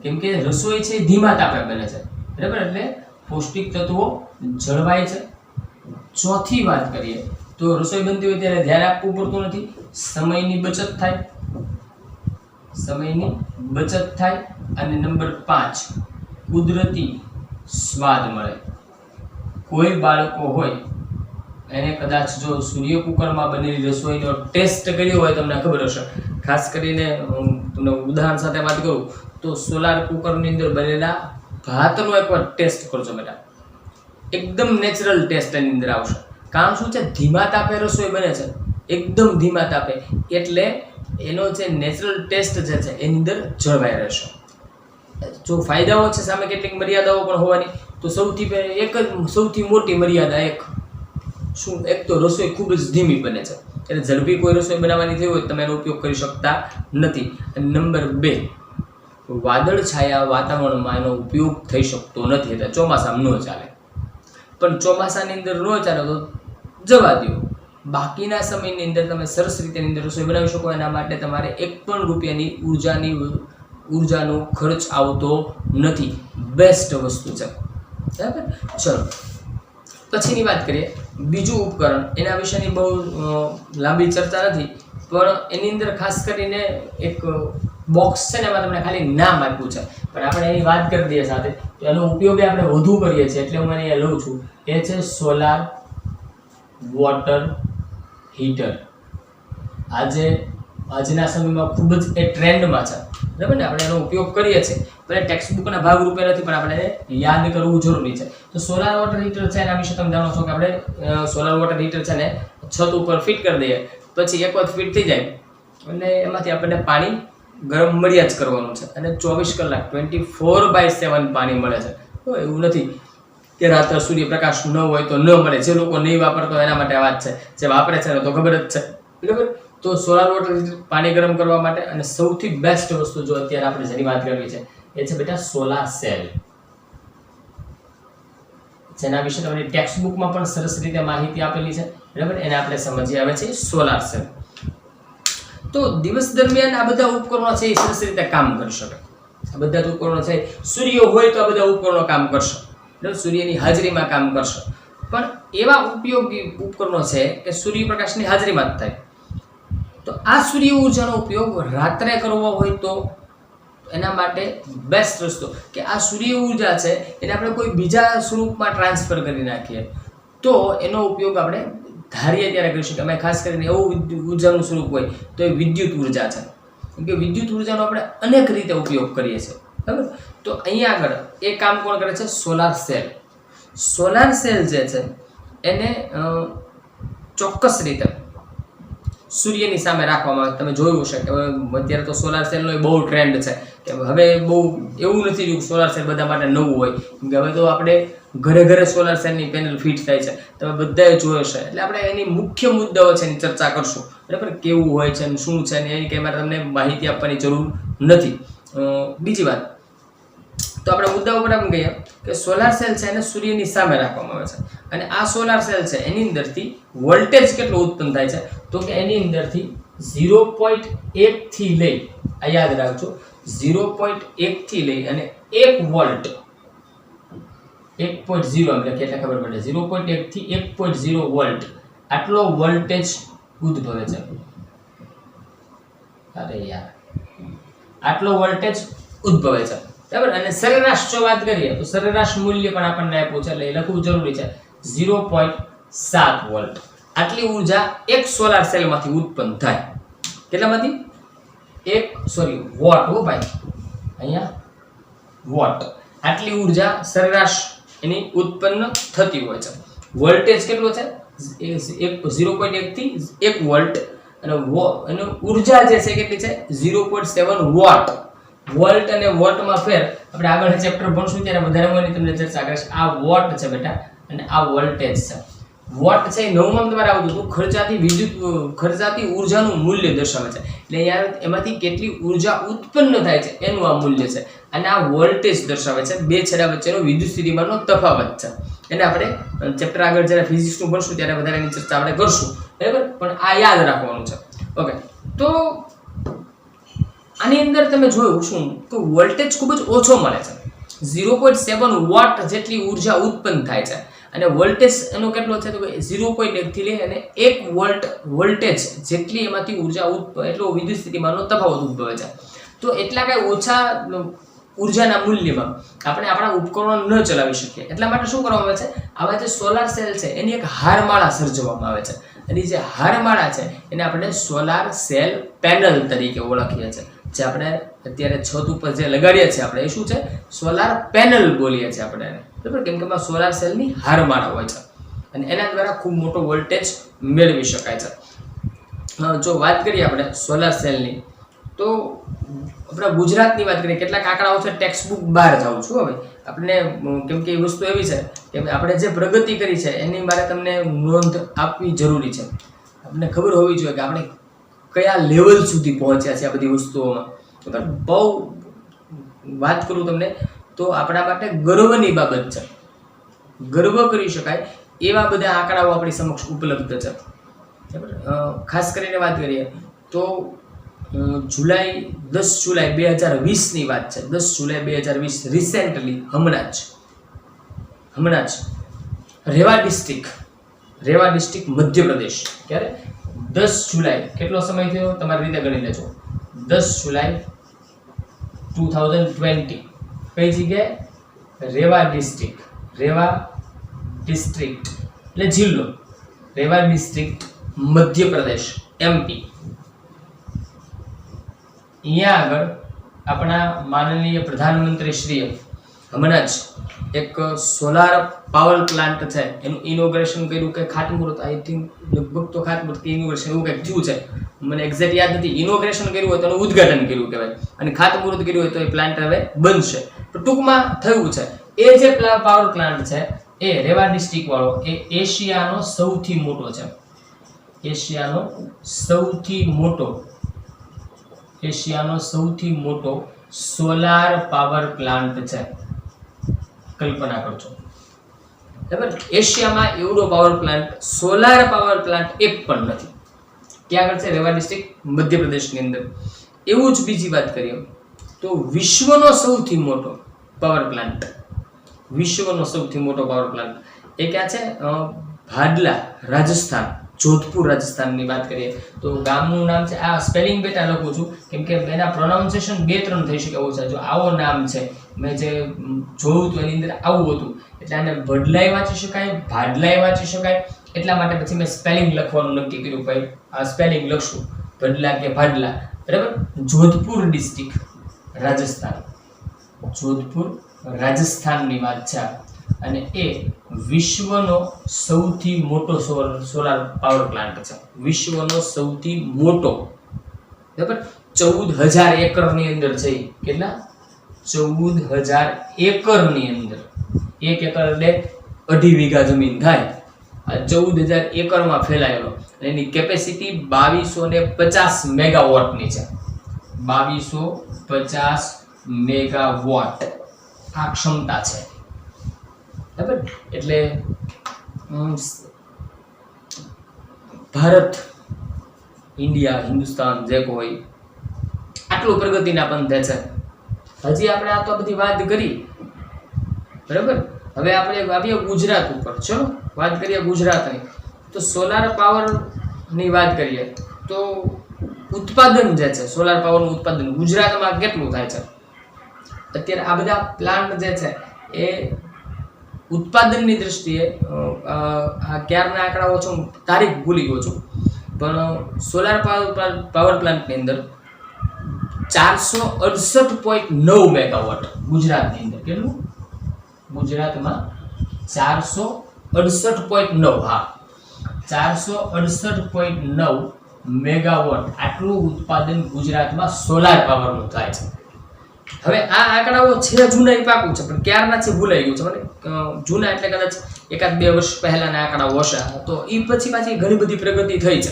કેમ કે રસોઈ છે ધીમા તાપે બને છે, બરાબર. એટલે પૌષ્ટિક તત્વો જળવાય છે. ચોથી વાત કરીએ તો રસોઈ બનતી હોય ત્યારે ધ્યાન આપવું પડતું નથી, સમયની બચત થાય, સમયની બચત થાય, અને નંબર 5 કુદરતી સ્વાદ મળે. કોઈ બાળકો હોય એને કદાચ જો સૂર્ય કુકરમાં બનેલી રસોઈનો ટેસ્ટ કર્યો હોય, તમને ખબર હશે, ખાસ કરીને હું તમને ઉદાહરણ સાથે વાત કરું તો સોલાર કુકરની અંદર બનેલા ભાતનો એકવાર ટેસ્ટ કરજો બેટા. એકદમ નેચરલ ટેસ્ટ એની અંદર આવશે. કારણ શું છે, ધીમા તાપે રસોઈ બને છે, એકદમ ધીમા તાપે, એટલે એનો જે નેચરલ ટેસ્ટ જે છે એની અંદર જળવાઈ રહેશે. જો ફાયદાઓ છે, સામે કેટલીક મર્યાદાઓ પણ હોવાની. તો સૌથી મોટી મર્યાદા એક તો રસોઈ ખૂબ જ ધીમી બને છે, એટલે ઝડપી કોઈ રસોઈ બનાવવાની થઈ હોય તમે એનો ઉપયોગ કરી શકતા નથી. અને નંબર 2, વાદળછાયા વાતાવરણમાં એનો ઉપયોગ થઈ શકતો નથી, એટલે ચોમાસામાં ન ચાલે. પણ ચોમાસાની અંદર ન ચાલે તો જવા દો, બાકીના સમયની અંદર તમે સરસ રીતે અંદર રસોઈ બનાવી શકો. એના માટે તમારે 1 પણ રૂપિયાની ઉર્જાનો ખર્ચ આવતો નથી. બેસ્ટ વસ્તુ છે, બરાબર. ચલો પછીની વાત કરીએ, બીજું ઉપકરણ. એના વિશેની બહુ લાંબી ચર્ચા નથી, પણ એની અંદર ખાસ કરીને એક બોક્સ છે ને, એમાં તમને ખાલી નામ આપ્યું છે, પણ આપણે એની વાત કરી દઈએ સાથે. તો એનો ઉપયોગ આપણે વધુ કરીએ છીએ, એટલે હું એને લઉં છું. એ છે સોલાર વોટર હીટર. આજના સમયમાં ખૂબ જ એ ટ્રેન્ડમાં છે, બરાબર ને. આપણે એનો ઉપયોગ કરીએ છીએ, ભલે ટેક્સ્ટબુકના ભાગ રૂપે નથી, પણ આપણે એને યાદ કરવું જરૂરી છે. તો સોલાર વોટર હીટર છે, એના વિશે તમે જાણો છો કે આપણે સોલાર વોટર હીટર છે ને છત ઉપર ફિટ કરી દઈએ, પછી એક વખત ફિટ થઈ જાય એટલે એમાંથી આપણને પાણી ગરમ મળ્યા જ કરવાનું છે, અને 24 કલાક 24/7 પાણી મળે છે. તો એવું નથી કે રાત્રે સૂર્યપ્રકાશ ન હોય તો ન મળે. જે લોકો નહીં વાપરતો એના માટે વાત છે, જે વાપરે છે તો ખબર જ છે, બરાબર. તો સોલાર વોટર પાણી ગરમ કરવા માટે. અને સૌથી બેસ્ટ વસ્તુ જો અત્યારે આપણે જેની વાત કરવી છે એ છે બેટા સોલાર સેલ, જેના વિશે તમારી ટેક્સ્ટબુકમાં પણ સરસ રીતે માહિતી આપેલી છે, બરાબર. એને આપણે સમજીએ આવે છે સોલાર સેલ. તો દિવસ દરમિયાન આ બધા ઉપકરણો છે એ સરસ રીતે કામ કરી શકે. આ બધા ઉપકરણો છે, સૂર્ય હોય તો આ બધા ઉપકરણો કામ કરશે, બરાબર, સૂર્યની હાજરીમાં કામ કરશે. પણ એવા ઉપયોગી ઉપકરણો છે કે સૂર્યપ્રકાશની હાજરીમાં જ થાય. તો આ સૂર્ય ઊર્જાનો ઉપયોગ રાત્રે કરવો હોય તો એના માટે બેસ્ટ રસ્તો કે આ સૂર્ય ઊર્જા છે એને આપણે કોઈ બીજા સ્વરૂપમાં ટ્રાન્સફર કરી નાખીએ તો એનો ઉપયોગ આપણે ધારીએ ત્યારે કરી શકીએ. અમે ખાસ કરીને એવું ઊર્જાનું સ્વરૂપ હોય તો એ વિદ્યુત ઊર્જા છે, કેમ કે વિદ્યુત ઊર્જાનો આપણે અનેક રીતે ઉપયોગ કરીએ છીએ, બરાબર. તો અહીંયા આગળ એ કામ કોણ કરે છે? Solar cell. સોલાર સેલ જે છે એને ચોક્કસ રીતે સૂર્યની સામે રાખવામાં આવે. તમે જોયું હશે કે અત્યારે તો સોલાર સેલનો બહુ ટ્રેન્ડ છે, કે હવે બહુ એવું નથી રહ્યું સોલાર સેલ બધા માટે નવું હોય, કે હવે તો આપણે ઘરે ઘરે સોલાર સેલની પેનલ ફિટ થાય છે, તમે બધાએ જોયો છે. એટલે આપણે એની મુખ્ય મુદ્દાઓ છે એની ચર્ચા કરશું, બરાબર, કેવું હોય છે અને શું છે, ને એની કંઈ મારે તમને માહિતી આપવાની જરૂર નથી. બીજી વાત તો આપણે મુદ્દાઓ પર એમ કહીએ કે સોલાર સેલ છે એને સૂર્યની સામે રાખવામાં આવે છે, અને આ સોલાર સેલ છે એની અંદરથી વોલ્ટેજ કેટલું ઉત્પન્ન થાય છે તો કે એની અંદરથી 0.1 થી લઈ, આ યાદ રાખજો, 0.1 થી લઈ અને 1 વોલ્ટ, 1.0 એમ લખીએ એટલે ખબર પડે, 0.1 થી 1.0 વોલ્ટ આટલો વોલ્ટેજ ઉદ્ભવે છે. અરે યાર, આટલો વોલ્ટેજ ઉદ્ભવે છે, બરાબર. અને સરેરાશ જો વાત કરીએ તો સરેરાશ મૂલ્ય પણ આપણને આપ્યું છે એટલે એ લખવું જરૂરી છે. 0.7 વોલ્ટ આટલી ઉર્જા એક સોલાર સેલમાંથી ઉત્પન્ન થાય. કેટલામાંથી? વોટ, હો ભાઈ, અહીંયા વોટ. આટલી ઉર્જા સરેરાશ એની ઉત્પન્ન થતી હોય છે. વોલ્ટેજ કેટલો છે? 0.1 થી 1 વોલ્ટ, અને એનો ઉર્જા જે છે કેટલી છે? 0.7 વોટ. વોલ્ટ અને વોટમાં ફેર આપણે આગળ ચેપ્ટર ભણશું ત્યારે વધારે મને તમને ચર્ચા કરીશ. આ વોટ છે બેટા અને આ વોલ્ટેજ છે. વોટ છે એ 9માં તમારે આવતું હતું, ખર્ચાતી ઉર્જાનું મૂલ્ય દર્શાવે છે. એટલે યાર એમાંથી કેટલી ઉર્જા ઉત્પન્ન થાય છે એનું આ મૂલ્ય છે, અને આ વોલ્ટેજ દર્શાવે છે. બે છેડા વચ્ચેનો વિદ્યુત સ્થિતિમાનનો તફાવત છે. એને આપણે ચેપ્ટર આગળ જ્યારે ફિઝિક્સનું ભણશું ત્યારે વધારે એની ચર્ચા આપણે કરશું, બરાબર. પણ આ યાદ રાખવાનું છે. ઓકે, તો આની અંદર તમે જોયું શું તો વોલ્ટેજ ખૂબ જ ઓછો મળે છે. 0.7 વોટ જેટલી ઉર્જા ઉત્પન્ન થાય છે, અને વોલ્ટેજ એનો કેટલો છે તો 0.1 થી લઈ અને 1 વોલ્ટ વોલ્ટેજ જેટલી એમાંથી ઉર્જા એટલો વિદ્યુત સ્થિતિમાનનો તફાવત ઉદ્ભવે છે. તો એટલા કાંઈ ઓછા ઉર્જાના મૂલ્યમાં આપણે આપણા ઉપકરણો ન ચલાવી શકીએ. એટલા માટે શું કરવામાં આવે છે, આવા જે સોલાર સેલ છે એની એક હારમાળા સર્જવામાં આવે છે. અને જે હારમાળા છે એને આપણે સોલાર સેલ પેનલ તરીકે ઓળખીએ છીએ. જે આપણે અત્યારે છત ઉપર જે લગાડીએ છીએ આપણે એ શું છે, સોલાર પેનલ બોલીએ છીએ આપણે એને, બરાબર. કેમ કે એમાં સોલાર સેલની હારમાળા હોય છે અને એના દ્વારા ખૂબ મોટો વોલ્ટેજ મેળવી શકાય છે. જો વાત કરીએ આપણે સોલાર સેલની, તો આપણા ગુજરાતની વાત કરીએ, કેટલાક આંકડાઓ છે ટેક્સ્ટ બુક બહાર જાઉં છું હવે આપણે, કેમ કે એ વસ્તુ એવી છે કે આપણે જે પ્રગતિ કરી છે એની મારે તમને નોંધ આપવી જરૂરી છે. આપણને ખબર હોવી જોઈએ કે આપણે કયા લેવલ સુધી પહોંચ્યા છે આ બધી વસ્તુઓમાં. બહુ વાત કરું તમને તો આપણા માટે ગર્વની બાબત છે, ગર્વ કરી શકાય એવા બધા આંકડાઓ આપણી સમક્ષ ઉપલબ્ધ છે. ખાસ કરીને વાત કરીએ તો 10 જુલાઈ 2020ની વાત છે. 10 જુલાઈ 2020 રિસેન્ટલી હમણાં જ રેવા ડિસ્ટ્રિક્ટ મધ્યપ્રદેશ, ક્યારે 10 જુલાઈ, કેટલો સમય થયો તમારી રીતે ગણી લેજો. 10 જુલાઈ 2020 કઈ જગ્યાએ, રેવા ડિસ્ટ્રિક્ટ એટલે જિલ્લો, રેવા ડિસ્ટ્રિક્ટ મધ્યપ્રદેશ MP. અહીંયા આગળ આપણા માનનીય પ્રધાનમંત્રી શ્રીએ હમણાં જ એક સોલાર પાવર પ્લાન્ટ છે એનું ઇનોગ્રેશન કર્યું કે ખાતમુહૂર્ત, આઈ થિંક લગભગ તો ખાતમુહૂર્ત કે ઇનોગ્રેશન એવું કંઈક થયું છે, મને એક્ઝેક્ટ યાદ નથી. ઇનોગ્રેશન કર્યું હોય તો એનું ઉદ્ઘાટન કર્યું કહેવાય અને ખાતમુહૂર્ત કર્યું હોય તો એ પ્લાન્ટ હવે બનશે. તો ટૂંકમાં થયું છે એ જે પાવર પ્લાન્ટ છે એ રેવા ડિસ્ટ્રિક્ટ વાળો એ એશિયાનો સૌથી મોટો સોલાર પાવર પ્લાન્ટ છે. કલ્પના કરજો, બરાબર. એશિયામાં એવડો power plant, solar power plant એક પણ નથી. ક્યાં આગળ છે, રેવા ડિસ્ટ્રિક્ટ મધ્યપ્રદેશની અંદર. એવું જ બીજી વાત કરીએ તો વિશ્વનો સૌથી મોટો પાવર પ્લાન્ટ એ ક્યાં છે, ભાડલા, રાજસ્થાન, જોધપુર રાજસ્થાનની વાત કરીએ તો ગામનું નામ છે, આ સ્પેલિંગ બેટા લખું છું કેમ કે એના પ્રોનાઉન્સિએશન 2-3 થઈ શકે એવું છે. જો આવો નામ છે, મેં જે જોયું હતું એની અંદર આવું હતું એટલે આને ભડલાઈ વાંચી શકાય, ભાડલાઈ વાંચી શકાય, એટલા માટે પછી મેં સ્પેલિંગ લખવાનું નક્કી કર્યું. ભાઈ આ સ્પેલિંગ લખશું, ભડલા કે ભાડલા, બરાબર. જોધપુર ડિસ્ટ્રિક્ટ રાજસ્થાનની વાત છે અને એ વિશ્વનો સૌથી મોટો સોલાર પાવર પ્લાન્ટ છે. વિશ્વનો સૌથી મોટો, બરાબર. 14,000 એકરની અંદર છે. કેટલા? 14,000 એકરની અંદર. 1 એકર એટલે 2.5 વીઘા જમીન થાય. આ 14,000 એકરમાં ફેલાયેલો અને એની કેપેસિટી 2250 મેગાવોટની છે. 2250 મેગાવોટ આ ક્ષમતા છે, બરાબર. એટલે ભારત, ઇન્ડિયા, હિન્દુસ્તાન જે કોઈ આટલું પ્રગતિના પંથે છે. હજી આપણે આ તો બધી વાત કરી, બરાબર. હવે આપણે આવીએ ગુજરાત ઉપર. ચલો વાત કરીએ ગુજરાતની. તો સોલાર પાવરની વાત કરીએ તો ઉત્પાદન જે છે, સોલાર પાવરનું ઉત્પાદન ગુજરાતમાં કેટલું થાય છે? અત્યારે આ બધા પ્લાન્ટ જે છે એ ઉત્પાદનની દ્રષ્ટિએ આ ક્યારના આંકડાઓ છું, તારીખ ભૂલી ગયો છું, પણ સોલાર પાવર પ્લાન્ટની અંદર 468.9 મેગાવોટ ગુજરાતની અંદર. કેટલું? ગુજરાતમાં 468.9, હા 468.9 મેગાવોટ આટલું ઉત્પાદન ગુજરાતમાં સોલાર પાવરનું થાય છે. હવે આ આંકડાઓ છે જૂના પાકું છે પણ ક્યારના છે ભૂલાઈ ગયું છે મને. જૂના એટલે કદાચ 1-2 વર્ષ પહેલાના આંકડાઓ હશે, તો એ પછી પાછી ઘણી બધી પ્રગતિ થઈ છે.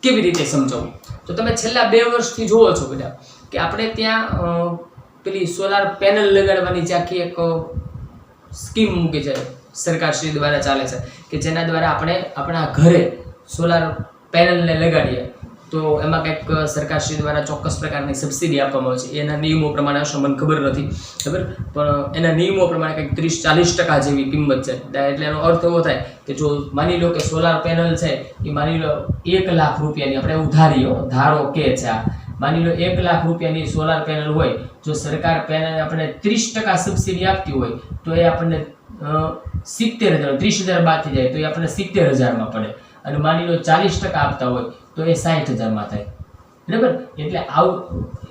કેવી રીતે સમજાવું તો તમે છેલ્લા 2 વર્ષથી જોવો છો બધા કે આપણે ત્યાં પેલી સોલાર પેનલ લગાડવાની જે આખી એક સ્કીમ મૂકી છે સરકારશ્રી દ્વારા ચાલે છે કે જેના દ્વારા આપણે આપણા ઘરે સોલાર પેનલને લગાડીએ તો એમાં કંઈક સરકારશ્રી દ્વારા ચોક્કસ પ્રકારની સબસિડી આપવામાં આવે છે. એના નિયમો પ્રમાણે હશે, મને ખબર નથી, ખબર, પણ એના નિયમો પ્રમાણે કંઈક 30-40% જેવી કિંમત છે. એટલે એનો અર્થ એવો થાય કે જો માની લો કે સોલાર પેનલ છે એ માની લો 1 લાખ રૂપિયાની આપણે ઉધારીઓ ધારો કે છે, માની લો 1 લાખ રૂપિયાની સોલાર પેનલ હોય, જો સરકાર પેનલ આપણે 30% સબસિડી આપતી હોય તો એ આપણને 70,000 30,000 બાદ થઈ જાય તો એ આપણને 70,000 માં પડે, અને માની લો 40% આપતા હોય તો એ 60,000 માં થાય, બરાબર. એટલે આવું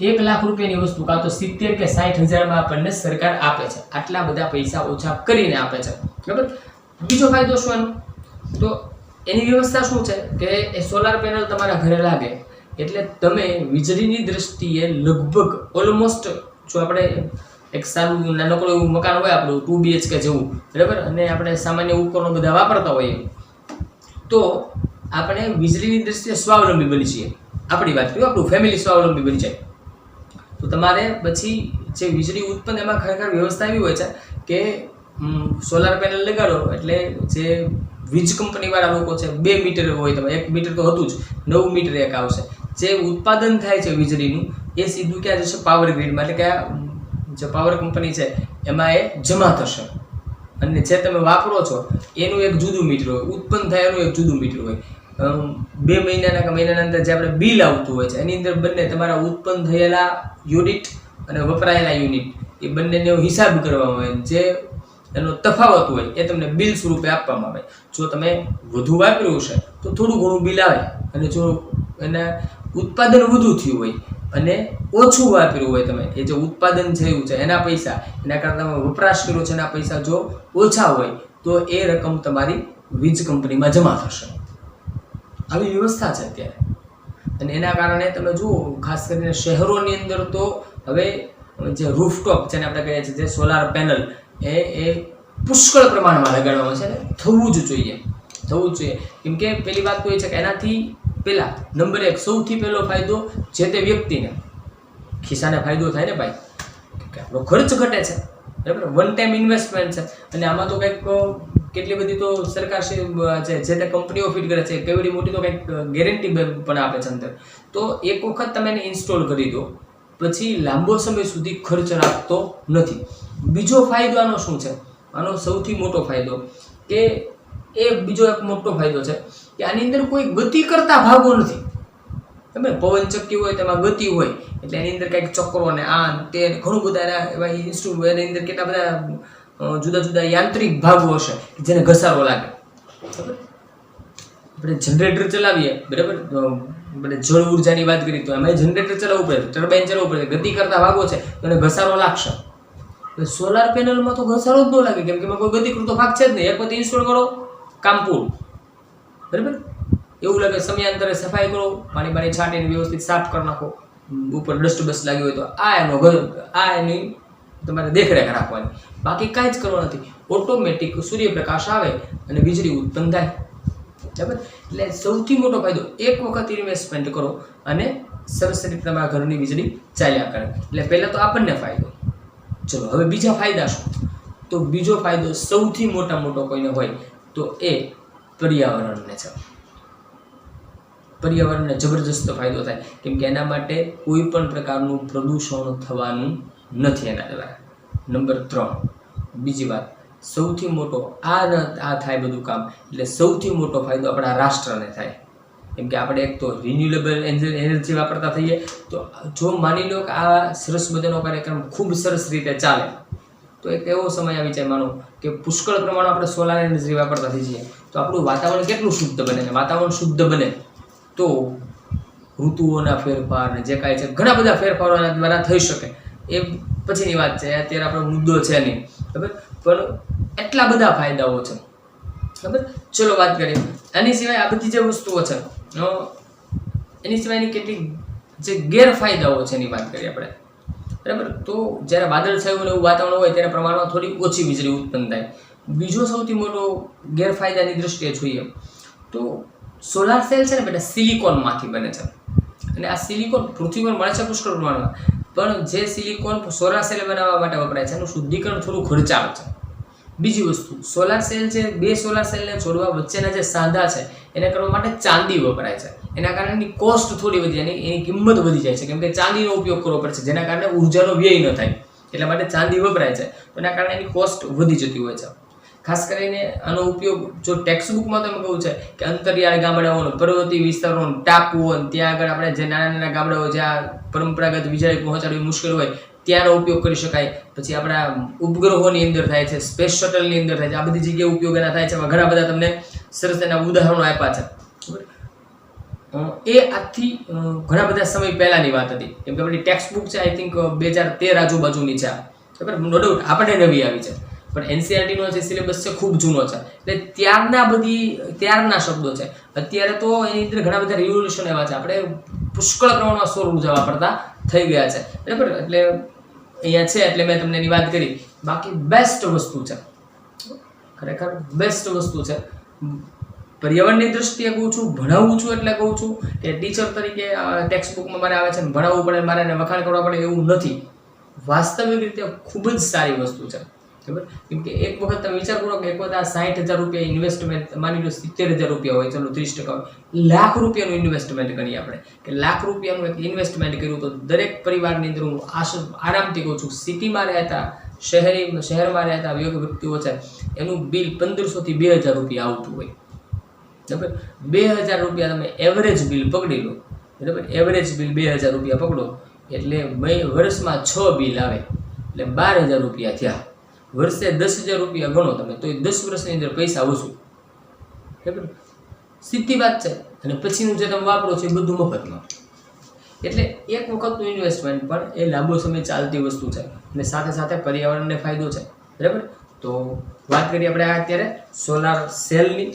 1 લાખ રૂપિયાની વસ્તુ કાં તો 70 કે 60,000 માં આપણને સરકાર આપે છે. આટલા બધા પૈસા ઓછા કરીને આપે છે, બરાબર. બીજો ફાયદો શું એનો? તો એની વ્યવસ્થા શું છે કે એ સોલાર પેનલ તમારા ઘરે લાગે એટલે તમે વીજળીની દ્રષ્ટિએ લગભગ ઓલમોસ્ટ, જો આપણે એક સારું નાનકડું એવું મકાન હોય આપણું 2 BHK જેવું, બરાબર, અને આપણે સામાન્ય ઉપકરણો બધા વાપરતા હોઈએ તો આપણે વીજળીની દ્રષ્ટિએ સ્વાવલંબી બની છીએ. આપણી વાત કરીએ, આપણું ફેમિલી સ્વાવલંબી બની જાય. તો તમારે પછી જે વીજળી ઉત્પન્ન એમાં ખરેખર વ્યવસ્થા એવી હોય છે કે સોલાર પેનલ લગાડો એટલે જે વીજ કંપનીવાળા લોકો છે 2 મીટર હોય, તમે 1 મીટર તો હતું જ, 9 મીટર એક આવશે. જે ઉત્પાદન થાય છે વીજળીનું એ સીધું ક્યાં જશે? પાવર ગ્રીડમાં, એટલે કે જે પાવર કંપની છે એમાં એ જમા થશે, અને જે તમે વાપરો છો એનું એક જુદું મીટર હોય, ઉત્પન્ન થાય એનું એક જુદું મીટર હોય. 2 મહિનાના અંદર જે આપણે બિલ આવતું હોય છે એની અંદર બંને તમારા ઉત્પન્ન થયેલા યુનિટ અને વપરાયેલા યુનિટ એ બંનેનો હિસાબ કરવામાં આવે, જે એનો તફાવત હોય એ તમને બિલ સ્વરૂપે આપવામાં આવે. જો તમે વધુ વાપર્યું છે તો થોડું ઘણું બિલ આવે, અને જો એના ઉત્પાદન વધુ થયું હોય અને ઓછું વાપર્યું હોય તમે, એ જે ઉત્પાદન થયું છે એના પૈસા, એના કારણે તમે વપરાશ કર્યો છે એના પૈસા જો ઓછા હોય તો એ રકમ તમારી વીજ કંપનીમાં જમા થશે. આવી વ્યવસ્થા છે અત્યારે, અને એના કારણે તમે જુઓ ખાસ કરીને શહેરોની અંદર તો હવે જે રૂફટોપ જેને આપણે કહીએ છીએ, જે સોલાર પેનલ એ પુષ્કળ પ્રમાણમાં લગાડવામાં છે, ને થવું જ જોઈએ. કેમ કે પહેલી વાત તો એ છે કે એનાથી પહેલા નંબર 1 સૌથી પહેલો ફાયદો જે તે વ્યક્તિને ખિસ્સાને ફાયદો થાય ને ભાઈ, કે આપણો ખર્ચ ઘટે છે, બરાબર. વન ટાઈમ ઇન્વેસ્ટમેન્ટ છે, અને આમાં તો કંઈક કેટલી બધી તો સરકાર જે તે કંપનીઓ ફિટ કરે છે, કેવડી મોટી તો કંઈક ગેરંટી પણ આપે છે અંદર. તો એક વખત તમે એને ઇન્સ્ટોલ કરી દો પછી લાંબો સમય સુધી ખર્ચ રાખતો નથી. બીજો ફાયદો આનો શું છે? આનો સૌથી મોટો ફાયદો કે બીજો એક મોટો ફાયદો છે કે આની અંદર કોઈ ગતિ કરતા ભાગો નથી. તમે પવન ચક્કી હોય તેમાં ગતિ હોય એટલે એની અંદર કંઈક ચક્રો ને આ તે ઘણું બધા એવા ઇન્સ્ટ્રુમેન્ટ, એની અંદર કેટલા બધા જુદા જુદા યાંત્રિક ભાગો હશે જેને ઘસારો લાગે. આપણે જનરેટર ચલાવીએ, બરાબર, આપણે જળ ઉર્જાની વાત કરીએ તો એમાં જનરેટર ચલાવવું પડે, ટર્બાઇન ચલાવવું પડે, ગતિ કરતા ભાગો છે તો એને ઘસારો લાગશે. સોલાર પેનલમાં તો ઘસારો જ ન લાગે, કેમ કે એમાં કોઈ ગતિ કરતો ભાગ છે જ નહીં. એક વખત ઇન્સ્ટોલ કરો, કામ પૂરું, બરાબર. એવું લાગે સમયાંતરે સફાઈ કરો, પાણી છાંટીને વ્યવસ્થિત સાફ કરી નાખો, ઉપર ડસ્ટ બસ લાગી હોય તો એની તમારે દેખરેખ રાખવાની, બાકી કાંઈ જ કરવાનું નથી. ઓટોમેટિક સૂર્યપ્રકાશ આવે અને વીજળી ઉત્પન્ન થાય, બરાબર. એટલે સૌથી મોટો ફાયદો એક વખત ઇન્વેસ્ટમેન્ટ કરો અને સરસ રીતે તમારા ઘરની વીજળી ચાલ્યા કરે. એટલે પહેલાં તો આપણને ફાયદો. ચલો હવે બીજા ફાયદા શું? તો બીજો ફાયદો સૌથી મોટો કોઈને હોય તો એ પર્યાવરણને છે. પર્યાવરણને જબરજસ્ત ફાયદો થાય, કેમ કે એના માટે કોઈ પણ પ્રકારનું પ્રદૂષણ થવાનું નથી એના દ્વારા. નંબર 3 બીજી વાત, સૌથી મોટો આ થાય બધું કામ, એટલે સૌથી મોટો ફાયદો આપણા રાષ્ટ્રને થાય. કેમ કે આપણે એક તો રિન્યુએબલ એનર્જી વાપરતા થઈએ, તો જો માની લો કે આ સરસ મજાનો કાર્યક્રમ ખૂબ સરસ રીતે ચાલે તો એક એવો સમય આવી જાય, માનો કે પુષ્કળ પ્રમાણમાં આપણે સોલાર એનર્જી વાપરતા થઈ જઈએ તો આપણું વાતાવરણ કેટલું શુદ્ધ બને. અને વાતાવરણ શુદ્ધ બને તો ઋતુઓના ફેરફાર ને જે કાંઈ છે ઘણા બધા ફેરફારો એના દ્વારા થઈ શકે. એ પછીની વાત છે, અત્યારે આપણો મુદ્દો છે નહીં, બરાબર, પણ એટલા બધા ફાયદાઓ છે, બરાબર. ચલો વાત કરીએ આની સિવાય આ બધી જે વસ્તુઓ છે એની સિવાયની કેટલીક જે ગેરફાયદાઓ છે એની વાત કરીએ આપણે, બરાબર. તો જ્યારે વાદળછાયું એવું વાતાવરણ હોય ત્યારે પ્રમાણમાં થોડી ઓછી વીજળી ઉત્પન્ન થાય. બીજો સૌથી મોટો ગેરફાયદાની દ્રષ્ટિએ જોઈએ તો સોલાર સેલ છે ને બેટા સિલિકોનમાંથી બને છે, અને આ સિલિકોન પૃથ્વી પર મળે છે પુષ્કળ પ્રમાણમાં, પણ જે સિલિકોન સોલાર સેલ બનાવવા માટે વપરાય છે એનું શુદ્ધિકરણ થોડું ખર્ચાળ છે. બીજી વસ્તુ, સોલાર સેલ છે, 2 સોલાર સેલને જોડવા વચ્ચેના જે સાંધા છે એને કરવા માટે ચાંદી વપરાય છે. એના કારણે એની કોસ્ટ થોડી વધી જાય, એની કિંમત વધી જાય છે, કેમ કે ચાંદીનો ઉપયોગ કરવો પડે છે, જેના કારણે ઉર્જાનો વ્યય ન થાય, એટલા માટે ચાંદી વપરાય છે. તો એના કારણે એની કોસ્ટ વધી જતી હોય છે. ખાસ કરીને આનો ઉપયોગ જો ટેક્સ્ટ બુકમાં તમે કહું છે કે અંતરિયાળ ગામડાઓનો, પર્વતીય વિસ્તારોનો, ટાપુઓ, ત્યાં આગળ આપણે જે નાના નાના ગામડાઓ જ્યાં પરંપરાગત વીજળી પહોંચાડવી મુશ્કેલ હોય ત્યાંનો ઉપયોગ કરી શકાય. પછી આપણા ઉપગ્રહોની અંદર થાય છે, સ્પેસ શટલની અંદર થાય છે, આ બધી જગ્યાએ ઉપયોગ એના થાય છે. એમાં ઘણા બધા તમને સરસ એના ઉદાહરણો આપ્યા છે. એ આજથી ઘણા બધા સમય પહેલાની વાત હતી, કેમ કે આપણી ટેક્સ્ટ બુક છે આઈ થિંક 2013 આજુબાજુની છે. બરાબર, નો ડાઉટ આપણે નવી આવી છે, પણ એનસીઆરટી નો જે સિલેબસ છે ખૂબ જૂનો છે. એટલે ત્યારના શબ્દો છે. અત્યારે તો એની અંદર ઘણા બધા રિવોલ્યુશન એવા છે, આપણે પુષ્કળ પ્રમાણમાં સૌર ઉર્જા વાપરતા થઈ ગયા છે. બરાબર, એટલે અહીંયા છે એટલે મેં તમને એની વાત કરી. બાકી બેસ્ટ વસ્તુ છે, ખરેખર બેસ્ટ વસ્તુ છે. પર્યાવરણની દ્રષ્ટિએ કહું છું, ભણાવું છું એટલે કહું છું કે ટીચર તરીકે ટેક્સ્ટ બુકમાં મારે આવે છે ને ભણાવવું પડે, મારે એને વખાણ કરવા પડે એવું નથી. વાસ્તવિક રીતે ખૂબ જ સારી વસ્તુ છે. બરાબર, કેમ કે એક વખત તમે વિચાર કરો કે એક વખત આ 60,000 રૂપિયા ઇન્વેસ્ટમેન્ટ, માની લો 70,000 રૂપિયા હોય, ચલો 30% હોય, લાખ રૂપિયાનું ઇન્વેસ્ટમેન્ટ કરીએ આપણે, કે લાખ રૂપિયાનું એક ઇન્વેસ્ટમેન્ટ કર્યું તો દરેક પરિવારની અંદર હું આરામથી કહું છું સિટીમાં રહેતા શહેરમાં રહેતા વ્યક્તિઓ છે એનું બિલ 1500 થી 2000 રૂપિયા આવતું હોય. બરાબર, 2000 રૂપિયા તમે એવરેજ બિલ પકડી લો. બરાબર, એવરેજ બિલ 2000 રૂપિયા પકડો એટલે વર્ષમાં 6 બિલ આવે એટલે 12,000 રૂપિયા થયા. વર્ષે 10,000 રૂપિયા ગણો તમે તો 10 વર્ષની અંદર પૈસા વસૂલ. બરાબર, સીધી વાત છે. અને પછીનું જે તમે વાપરો છો એ બધું મફતમાં. એટલે એક વખતનું ઇન્વેસ્ટમેન્ટ પણ એ લાંબો સમય ચાલતી વસ્તુ છે અને સાથે સાથે પર્યાવરણને ફાયદો છે. બરાબર, તો વાત કરીએ આપણે અત્યારે સોલાર સેલની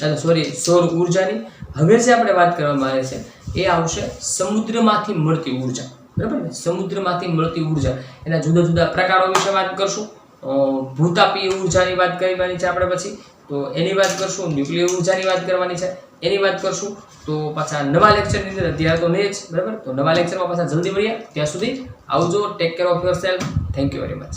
સૌર ઉર્જાની. હવે જે આપણે વાત કરવામાં આવે છે એ આવશે સમુદ્રમાંથી મળતી ઉર્જા. બરાબર ને, સમુદ્રમાંથી મળતી ઉર્જા એના જુદા જુદા પ્રકારો વિશે વાત કરશું. ભૂતાપીય ઉર્જાની વાત કરવાની છે આપણે, પછી તો એની વાત કરશું. ન્યુક્લિયર ઉર્જાની વાત કરવાની છે, એની વાત કરશું. તો પાછા નવા લેક્ચરની અંદર, અત્યારે તો નહીં જ. બરાબર, તો નવા લેક્ચરમાં પાછા જલ્દી મળીએ. ત્યાં સુધી આવજો. Take care of your self. Thank you very much.